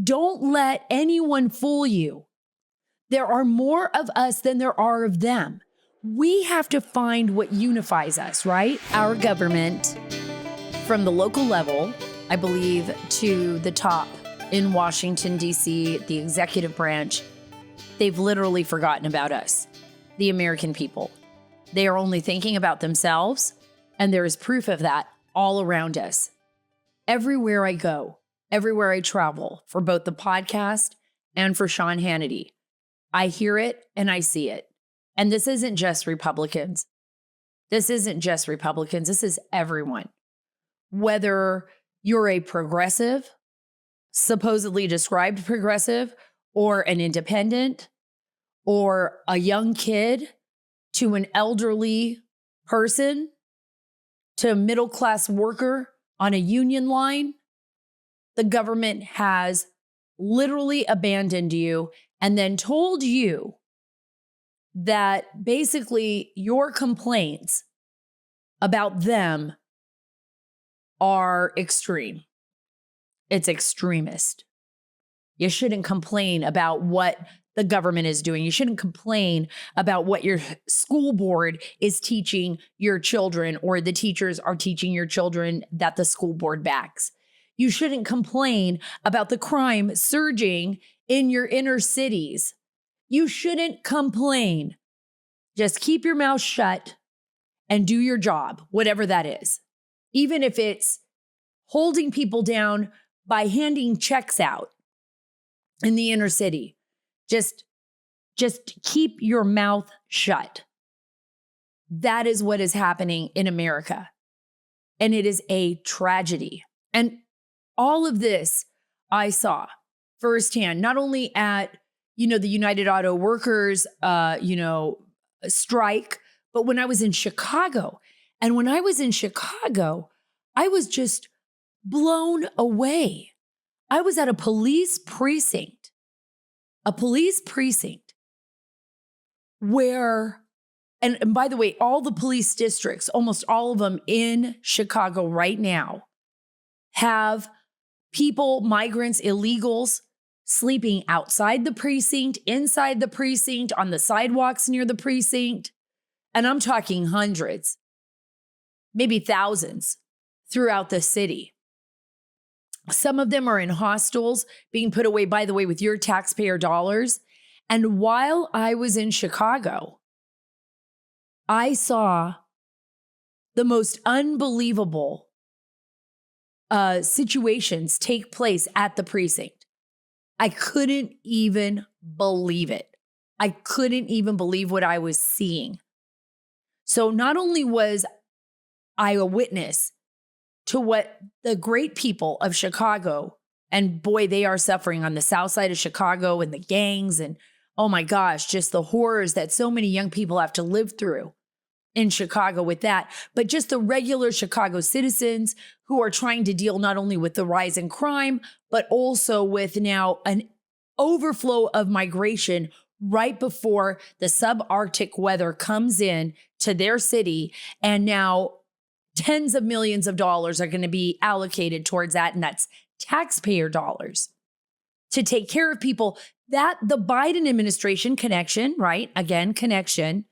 Don't let anyone fool you. There are more of us than there are of them. We have to find what unifies us, right? Our government, from the local level, I believe, to the top in Washington, D.C., the executive branch, they've literally forgotten about us, the American people. They are only thinking about themselves, and there is proof of that all around us. Everywhere I go, everywhere I travel, for both the podcast and for Sean Hannity, I hear it and I see it. And this isn't just Republicans. This isn't just Republicans. This is everyone. Whether you're a progressive, supposedly described progressive, or an independent, or a young kid, to an elderly person, to a middle-class worker on a union line, the government has literally abandoned you and then told you that basically your complaints about them are extreme. It's extremist. You shouldn't complain about what the government is doing. You shouldn't complain about what your school board is teaching your children or the teachers are teaching your children that the school board backs. You shouldn't complain about the crime surging in your inner cities. You shouldn't complain. Just keep your mouth shut and do your job, whatever that is. Even if it's holding people down by handing checks out in the inner city. Just keep your mouth shut. That is what is happening in America. And it is a tragedy. And all of this I saw firsthand, not only at, the United Auto Workers, strike, but when I was in Chicago. And when I was in Chicago, I was just blown away. I was at a police precinct where, and by the way, all the police districts, almost all of them in Chicago right now, have people, migrants, illegals, sleeping outside the precinct, inside the precinct, on the sidewalks near the precinct. And I'm talking hundreds, maybe thousands throughout the city. Some of them are in hostels being put away, by the way, with your taxpayer dollars. And while I was in Chicago, I saw the most unbelievable situations take place at the precinct. I couldn't even believe it. I couldn't even believe what I was seeing. So not only was I a witness to what the great people of Chicago, and boy, they are suffering on the south side of Chicago and the gangs and, oh my gosh, just the horrors that so many young people have to live through in Chicago with that, but just the regular Chicago citizens who are trying to deal not only with the rise in crime, but also with now an overflow of migration right before the subarctic weather comes in to their city. And now tens of millions of dollars are going to be allocated towards that. And that's taxpayer dollars to take care of people that the Biden administration connection, right? Again, connection.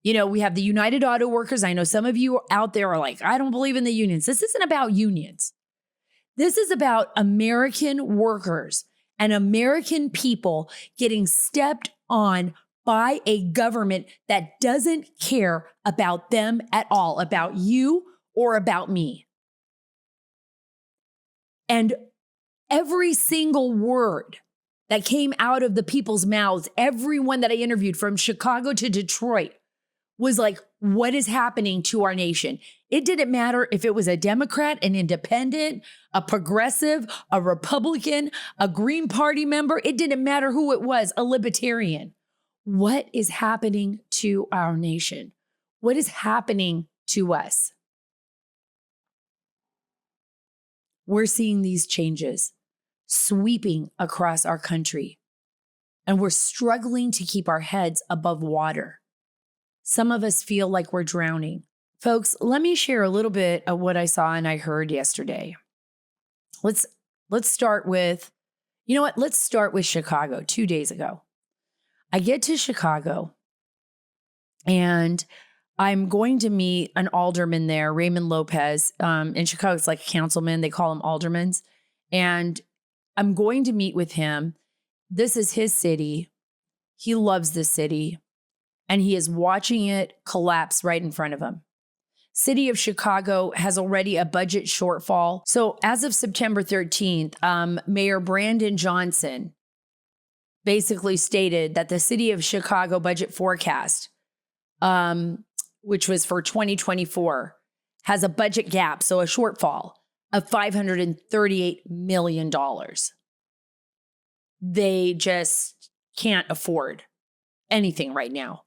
We have the United Auto Workers. I know some of you out there are like, I don't believe in the unions. This isn't about unions. This is about American workers and American people getting stepped on by a government that doesn't care about them at all, about you or about me. And every single word that came out of the people's mouths, everyone that I interviewed from Chicago to Detroit, was like, what is happening to our nation? It didn't matter if it was a Democrat, an independent, a progressive, a Republican, a Green Party member. It didn't matter who it was, a libertarian. What is happening to our nation? What is happening to us? We're seeing these changes sweeping across our country, and we're struggling to keep our heads above water. Some of us feel like we're drowning. Folks, let me share a little bit of what I saw and I heard yesterday. Let's start with You know what? Let's start with Chicago 2 days ago. I get to Chicago and I'm going to meet an alderman there, Raymond Lopez. In Chicago, it's like a councilman. They call them aldermans. And I'm going to meet with him. This is his city. He loves this city. And he is watching it collapse right in front of him. City of Chicago has already a budget shortfall. So as of September 13th, Mayor Brandon Johnson basically stated that the City of Chicago budget forecast, which was for 2024, has a budget gap, so a shortfall of $538 million. They just can't afford anything right now.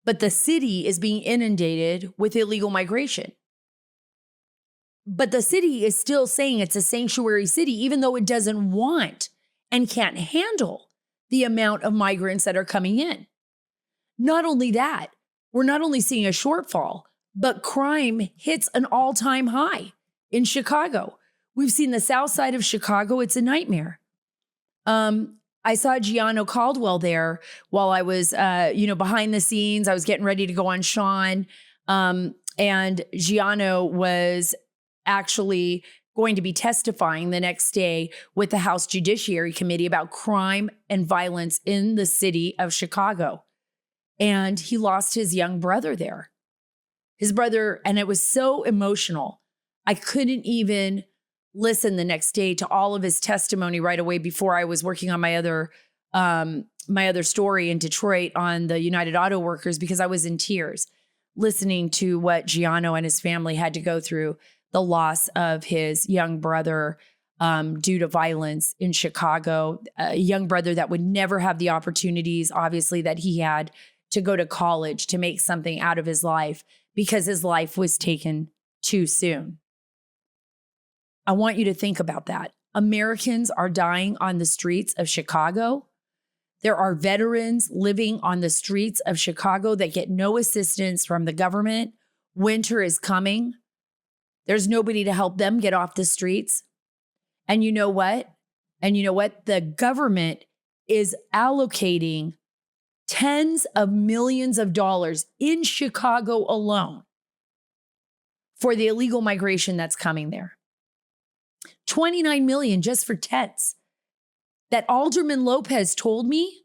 But the city is being inundated with illegal migration. But the city is still saying it's a sanctuary city, even though it doesn't want and can't handle the amount of migrants that are coming in. Not only that, we're not only seeing a shortfall, but crime hits an all-time high in Chicago. We've seen the south side of Chicago. It's a nightmare. I saw Gianno Caldwell there while I was, behind the scenes. I was getting ready to go on Sean. And Gianno was actually going to be testifying the next day with the House Judiciary Committee about crime and violence in the city of Chicago. And he lost his young brother there. His brother, and it was so emotional. I couldn't even listen the next day to all of his testimony right away before I was working on my other story in Detroit on the United Auto Workers, because I was in tears listening to what Gianno and his family had to go through, the loss of his young brother due to violence in Chicago, a young brother that would never have the opportunities, obviously, that he had to go to college, to make something out of his life, because his life was taken too soon. I want you to think about that. Americans are dying on the streets of Chicago. There are veterans living on the streets of Chicago that get no assistance from the government. Winter is coming. There's nobody to help them get off the streets. And you know what? The government is allocating tens of millions of dollars in Chicago alone for the illegal migration that's coming there. 29 million just for tents that Alderman Lopez told me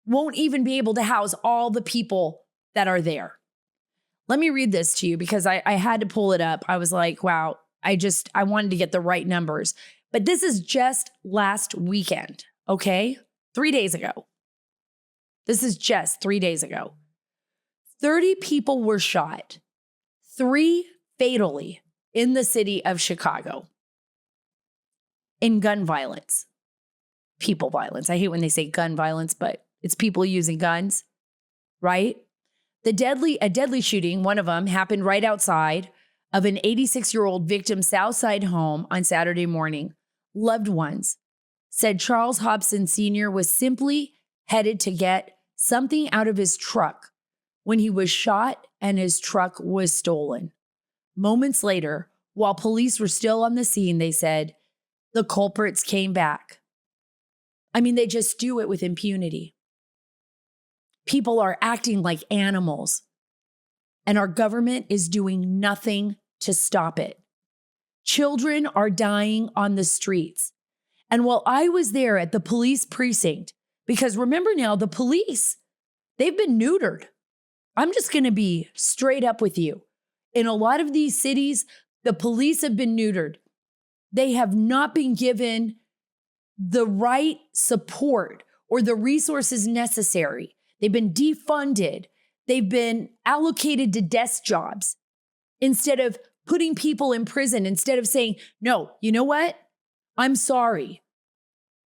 won't even be able to house all the people that are there. Let me read this to you because I had to pull it up. I was like, wow, I wanted to get the right numbers. But this is just last weekend, okay? 3 days ago. This is just 3 days ago. 30 people were shot, 3 fatally in the city of Chicago. In gun violence, people violence. I hate when they say gun violence, but it's people using guns, right? A deadly shooting, one of them happened right outside of an 86-year-old victim's Southside home on Saturday morning. Loved ones said Charles Hobson Sr. was simply headed to get something out of his truck when he was shot and his truck was stolen. Moments later, while police were still on the scene, they said, the culprits came back. I mean, they just do it with impunity. People are acting like animals, and our government is doing nothing to stop it. Children are dying on the streets. And while I was there at the police precinct, because remember now, the police, they've been neutered. I'm just going to be straight up with you. In a lot of these cities, the police have been neutered. They have not been given the right support or the resources necessary. They've been defunded. They've been allocated to desk jobs instead of putting people in prison, instead of saying, no, you know what? I'm sorry.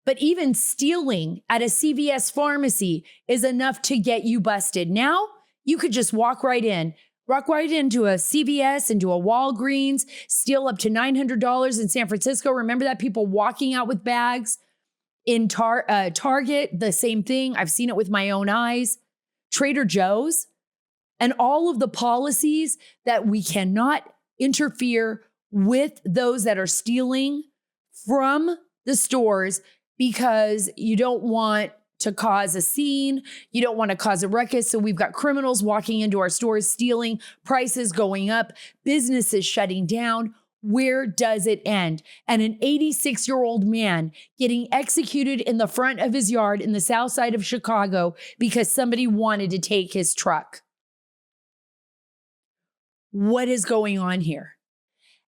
But even stealing at a CVS pharmacy is enough to get you busted. Now you could just walk right into a CVS, into a Walgreens, steal up to $900 in San Francisco. Remember that? People walking out with bags. In Target, the same thing. I've seen it with my own eyes. Trader Joe's. And all of the policies that we cannot interfere with those that are stealing from the stores because you don't want to cause a scene. You don't want to cause a ruckus. So we've got criminals walking into our stores, stealing, prices going up, businesses shutting down. Where does it end? And an 86-year-old man getting executed in the front of his yard in the south side of Chicago because somebody wanted to take his truck. What is going on here?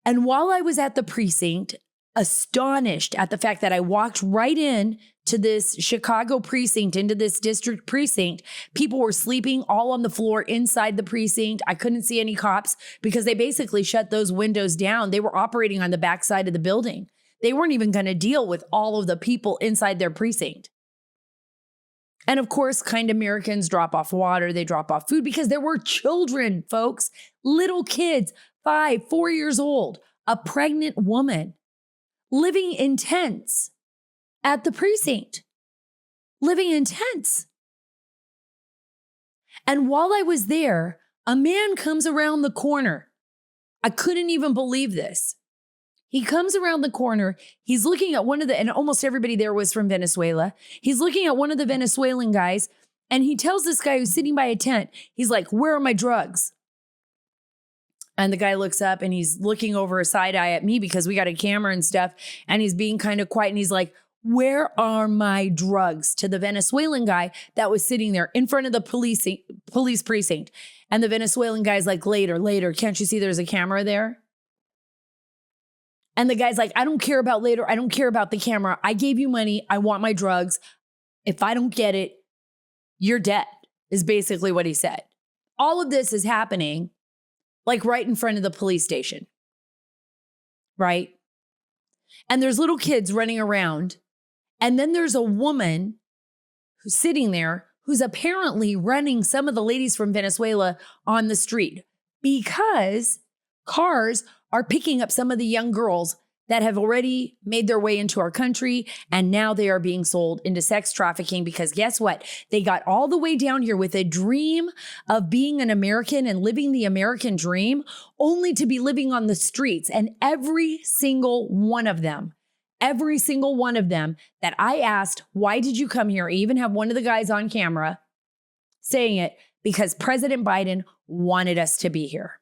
And while I was at the precinct, astonished at the fact that I walked right in to this Chicago precinct, into this district precinct, people were sleeping all on the floor inside the precinct. I couldn't see any cops because they basically shut those windows down. They were operating on the backside of the building. They weren't even going to deal with all of the people inside their precinct. And of course, kind Americans drop off water, they drop off food because there were children, folks, little kids, 5, 4 years old, a pregnant woman living in tents at the precinct, living in tents. And while I was there, a man comes around the corner. I couldn't even believe this. He comes around the corner. He's looking at one of the, and almost everybody there was from Venezuela. He's looking at one of the Venezuelan guys, and he tells this guy who's sitting by a tent, he's like, "Where are my drugs?" And the guy looks up and he's looking over a side eye at me because we got a camera and stuff. And he's being kind of quiet. And he's like, "Where are my drugs?" to the Venezuelan guy that was sitting there in front of the police precinct. And the Venezuelan guy's like, later. Can't you see there's a camera there? And the guy's like, "I don't care about later. I don't care about the camera. I gave you money. I want my drugs. If I don't get it, you're dead," is basically what he said. All of this is happening like right in front of the police station, right? And there's little kids running around. And then there's a woman who's sitting there who's apparently running some of the ladies from Venezuela on the street because cars are picking up some of the young girls that have already made their way into our country, and now they are being sold into sex trafficking because guess what? They got all the way down here with a dream of being an American and living the American dream, only to be living on the streets. And every single one of them that I asked, "Why did you come here?" I even have one of the guys on camera saying it, because President Biden wanted us to be here.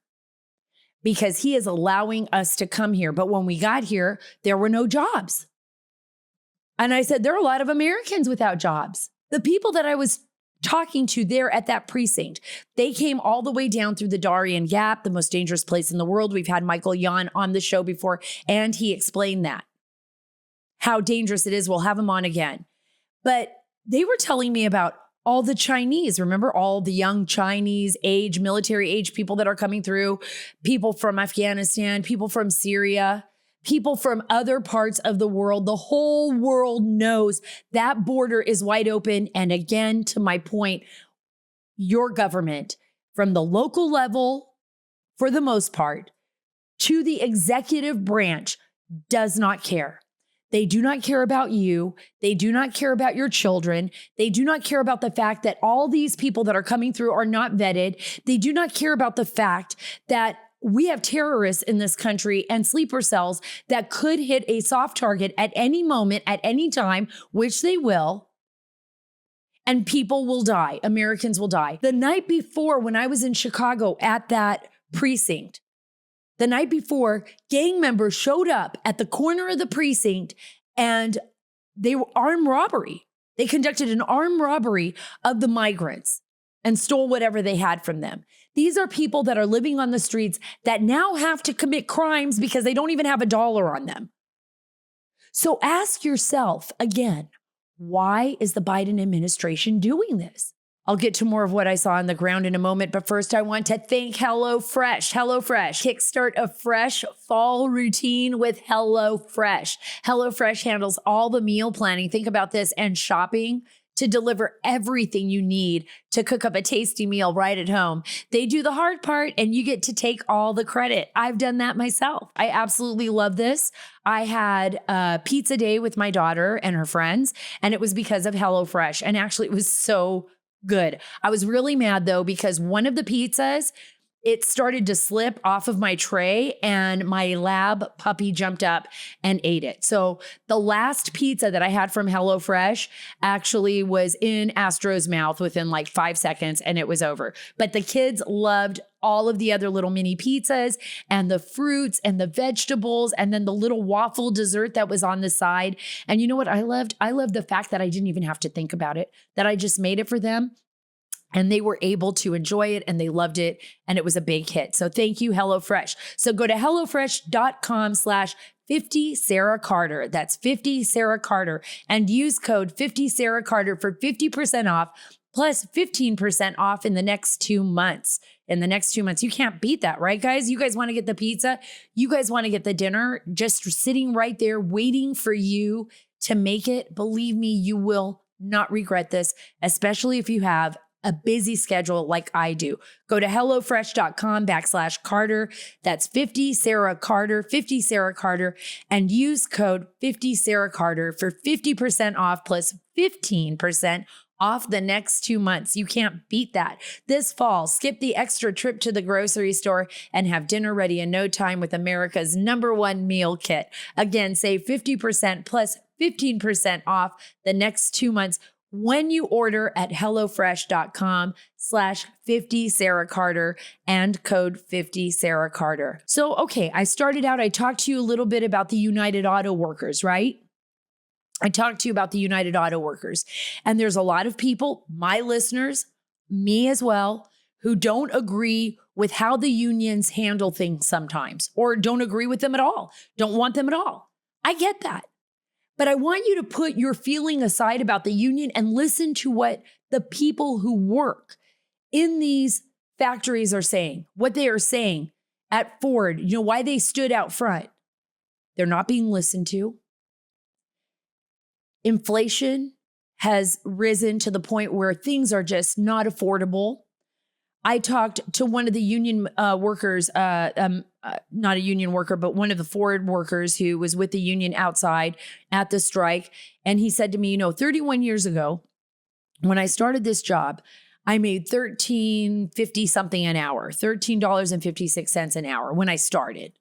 Because he is allowing us to come here. But when we got here, there were no jobs. And I said, there are a lot of Americans without jobs. The people that I was talking to there at that precinct, they came all the way down through the Darien Gap, the most dangerous place in the world. We've had Michael Yon on the show before, and he explained that, how dangerous it is. We'll have him on again. But they were telling me about all the Chinese, remember all the young Chinese age, military age people that are coming through, people from Afghanistan, people from Syria, people from other parts of the world. The whole world knows that border is wide open. And again, to my point, your government, from the local level, for the most part, to the executive branch, does not care. They do not care about you. They do not care about your children. They do not care about the fact that all these people that are coming through are not vetted. They do not care about the fact that we have terrorists in this country and sleeper cells that could hit a soft target at any moment, at any time, which they will. And people will die. Americans will die. The night before, when I was in Chicago at that precinct, the night before, gang members showed up at the corner of the precinct and they were armed robbery. They conducted an armed robbery of the migrants and stole whatever they had from them. These are people that are living on the streets that now have to commit crimes because they don't even have $1 on them. So ask yourself again, why is the Biden administration doing this? I'll get to more of what I saw on the ground in a moment, but first I want to thank HelloFresh. HelloFresh, kickstart a fresh fall routine with HelloFresh. HelloFresh handles all the meal planning, think about this, and shopping to deliver everything you need to cook up a tasty meal right at home. They do the hard part and you get to take all the credit. I've done that myself. I absolutely love this. I had a pizza day with my daughter and her friends, and it was because of HelloFresh. And actually it was so good. I was really mad though, because one of the pizzas, it started to slip off of my tray and my lab puppy jumped up and ate it. So the last pizza that I had from HelloFresh actually was in Astro's mouth within like 5 seconds and it was over. But the kids loved all of the other little mini pizzas and the fruits and the vegetables and then the little waffle dessert that was on the side. And you know what I loved? I loved the fact that I didn't even have to think about it, that I just made it for them. And they were able to enjoy it and they loved it. And it was a big hit. So thank you, HelloFresh. So go to HelloFresh.com/50 Sara Carter. That's 50 Sara Carter. And use code 50 Sara Carter for 50% off plus 15% off in the next 2 months. In the next 2 months. You can't beat that, right, guys? You guys want to get the pizza? You guys want to get the dinner just sitting right there waiting for you to make it. Believe me, you will not regret this, especially if you have a busy schedule like I do. Go to HelloFresh.com/Carter. That's 50 Sara Carter, 50 Sara Carter, and use code 50 Sara Carter for 50% off plus 15% off the next 2 months. You can't beat that. This fall, skip the extra trip to the grocery store and have dinner ready in no time with America's #1 meal kit. Again, save 50% plus 15% off the next 2 months when you order at HelloFresh.com/50 Sara Carter and code 50 Sara Carter. So, okay, I started out, I talked to you a little bit about the United Auto Workers, right? I talked to you about the United Auto Workers. And there's a lot of people, my listeners, me as well, who don't agree with how the unions handle things sometimes, or don't agree with them at all, don't want them at all. I get that. But I want you to put your feeling aside about the union and listen to what the people who work in these factories are saying, what they are saying at Ford, you know, why they stood out front. They're not being listened to. Inflation has risen to the point where things are just not affordable. I talked to one of the union workers, not a union worker, but one of the Ford workers who was with the union outside at the strike. And he said to me, 31 years ago, when I started this job, I made $13.50 something an hour, $13.56 an hour when I started.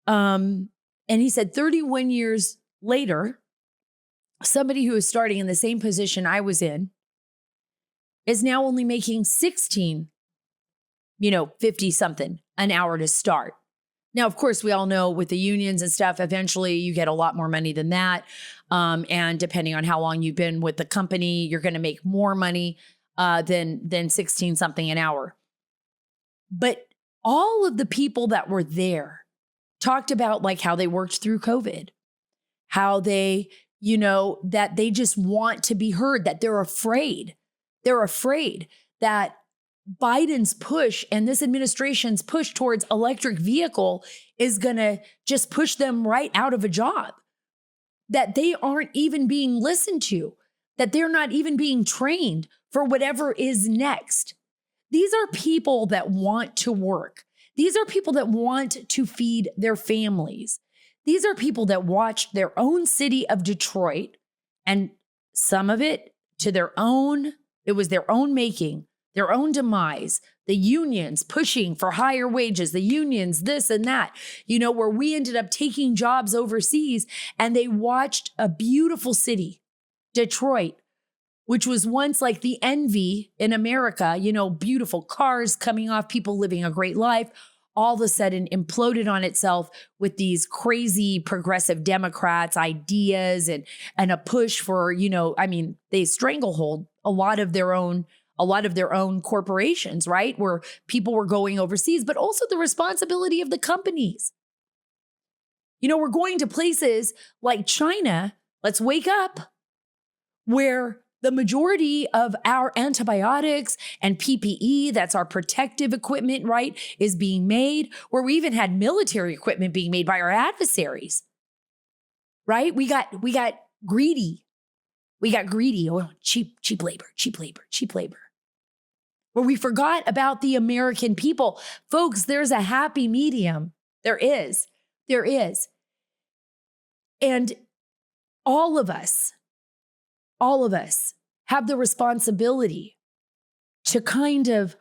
And he said 31 years later, somebody who is starting in the same position I was in is now only making 50 something an hour to start. Now, of course, we all know with the unions and stuff, eventually you get a lot more money than that. And depending on how long you've been with the company, you're going to make more money than 16 something an hour. But all of the people that were there talked about like how they worked through COVID, how they, that they just want to be heard, that they're afraid. They're afraid that Biden's push and this administration's push towards electric vehicle is going to just push them right out of a job, that they aren't even being listened to, that they're not even being trained for whatever is next. These are people that want to work. These are people that want to feed their families. These are people that watched their own city of Detroit, and some of it it was their own making, their own demise, the unions pushing for higher wages, the unions, this and that, where we ended up taking jobs overseas, and they watched a beautiful city, Detroit, which was once like the envy in America, beautiful cars coming off, people living a great life, all of a sudden imploded on itself with these crazy progressive Democrats ideas and a push for, they stranglehold a lot of their own corporations, right? Where people were going overseas, but also the responsibility of the companies. We're going to places like China, let's wake up, where the majority of our antibiotics and PPE, that's our protective equipment, right, is being made, where we even had military equipment being made by our adversaries, right? We got greedy. We got greedy. Oh, cheap labor. Where we forgot about the American people. Folks, there's a happy medium. There is. And all of us have the responsibility to kind of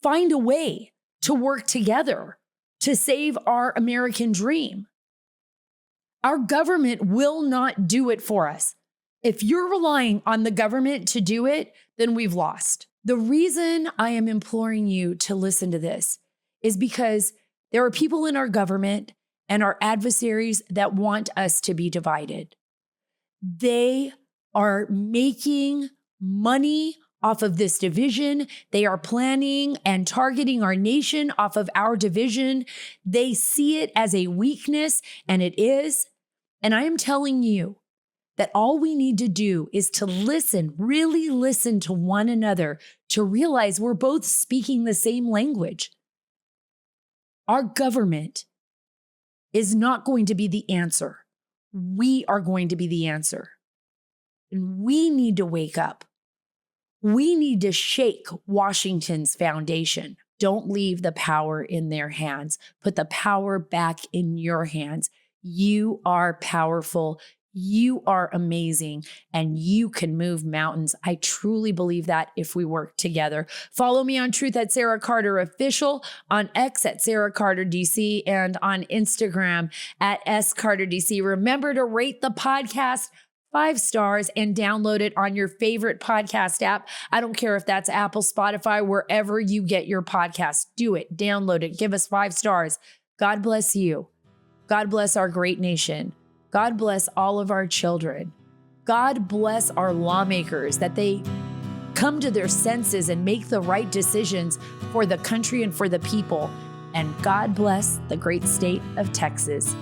find a way to work together to save our American dream. Our government will not do it for us. If you're relying on the government to do it, then we've lost. The reason I am imploring you to listen to this is because there are people in our government and our adversaries that want us to be divided. They are making money off of this division. They are planning and targeting our nation off of our division. They see it as a weakness, and it is. And I am telling you that all we need to do is to listen, really listen to one another, to realize we're both speaking the same language. Our government is not going to be the answer. We are going to be the answer. And we need to wake up. We need to shake Washington's foundation. Don't leave the power in their hands. Put the power back in your hands. You are powerful. You are amazing, and you can move mountains. I truly believe that if we work together. Follow me on Truth at Sara Carter Official, on X at Sara Carter DC, and on Instagram at S Carter DC. Remember to rate the podcast 5 stars and download it on your favorite podcast app. I don't care if that's Apple, Spotify, wherever you get your podcast. Do it, download it, give us 5 stars. God bless you. God bless our great nation. God bless all of our children. God bless our lawmakers, that they come to their senses and make the right decisions for the country and for the people. And God bless the great state of Texas.